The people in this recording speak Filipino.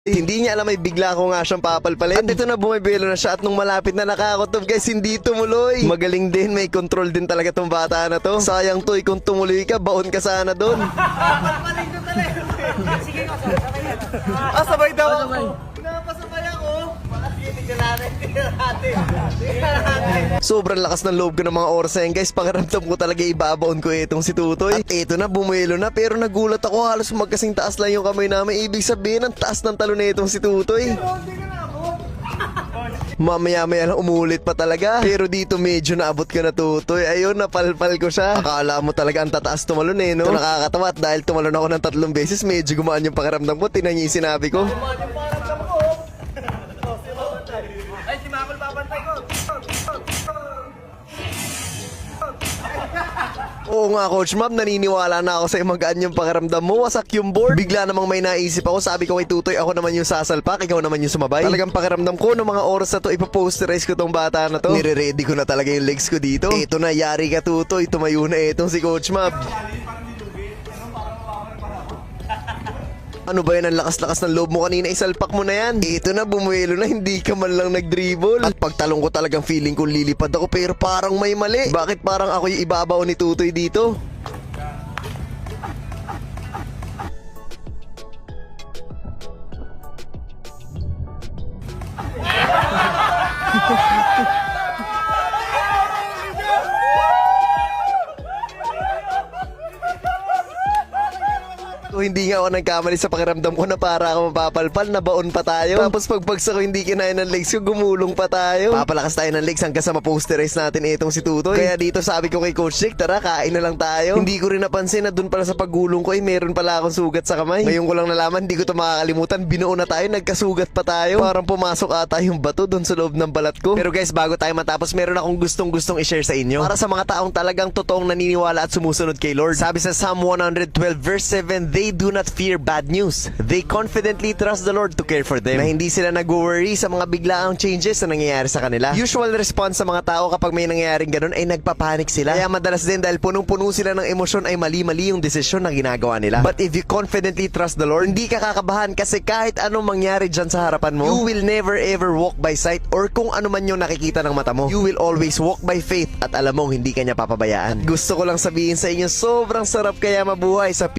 Hindi niya alam may bigla ko nga siyang papalpalin. At ito na bumibelo na siya at nung malapit na nakakotob guys, hindi tumuloy. Magaling din, may control din talaga tong bata na to. Sayang to, kung tumuloy ka, baon ka sana doon. Sige ko, sabay na. Sabay daw ako. Napasabay ako. Tingnan natin. Sobrang lakas ng loob ko ng mga oras na yan guys. Pakiramdam ko talaga ibabaon ko itong si Tutoy. At ito na, bumuelo na. Pero nagulat ako, halos magkasing taas lang yung kamay namin. Ibig sabihin, ang taas ng talo na itong si Tutoy. Mamaya-maya lang umulit pa talaga. Pero dito medyo naabot ko na, Tutoy. Ayun, napalpal ko siya. Akala mo talaga ang tataas tumalon eh, no? Ito nakakatawa at dahil tumalon ako ng 3 beses, medyo gumaan yung pakiramdam ko. Tinan niyo yung sinabi ko. Ay, si Makol babantay ko. Oo nga Coach Mab, naniniwala na ako sa magaan yung pakiramdam mo. Wasak yung board. Bigla namang may naisip ako. Sabi ko kay Tutoy, ako naman yung sasalpak, ikaw naman yung sumabay. Talagang pakiramdam ko no mga oras na to ipoposterize ko tong bata na to. Nire-ready ko na talaga yung legs ko dito. Ito na, yari ka Tutoy. Tumayo na itong si Coach Mab. Ano ba yan, ang lakas-lakas ng loob mo kanina, isalpak mo na yan. Ito na, bumuelo na, hindi ka man lang nag-dribble. At pagtalong ko talagang feeling ko lilipad ako pero parang may mali. Bakit parang ako yung ibabaw ni Tutoy dito? Hindi nga ako nagkamali sa pakiramdam ko na para ako mapapalpal, na baon pa tayo. Tapos pagbagsak ko hindi kinain ng legs ko, gumulong pa tayo. Papalakas tayo ng legs hanggang sa maposterize natin itong si Tutoy. Kaya dito sabi ko kay Coach Jake, tara kain na lang tayo. Hindi ko rin napansin na dun pala sa paggulong ko meron pala akong sugat sa kamay. Ngayon ko lang nalaman, hindi ko to makakalimutan, binuo na tayo, nagkasugat pa tayo. Parang pumasok ata yung bato dun sa loob ng balat ko. Pero guys, bago tayo matapos, meron akong gustong i-share sa inyo. Para sa mga taong talagang totoong naniniwala at sumusunod kay Lord. Sabi sa Psalm 112 verse 7, they do not fear bad news. They confidently trust the Lord to care for them. Na hindi sila nag-worry sa mga biglaang changes na nangyayari sa kanila. Usual response sa mga tao kapag may nangyayaring ganun ay nagpapanik sila. Kaya madalas din dahil punong-puno sila ng emosyon ay mali-mali yung desisyon na ginagawa nila. But if you confidently trust the Lord, hindi ka kakabahan kasi kahit anong mangyari dyan sa harapan mo, you will never ever walk by sight or kung ano man yung nakikita ng mata mo. You will always walk by faith at alam mong hindi ka niya papabayaan. Gusto ko lang sabihin sa inyo, sobrang sarap kaya mabuhay sa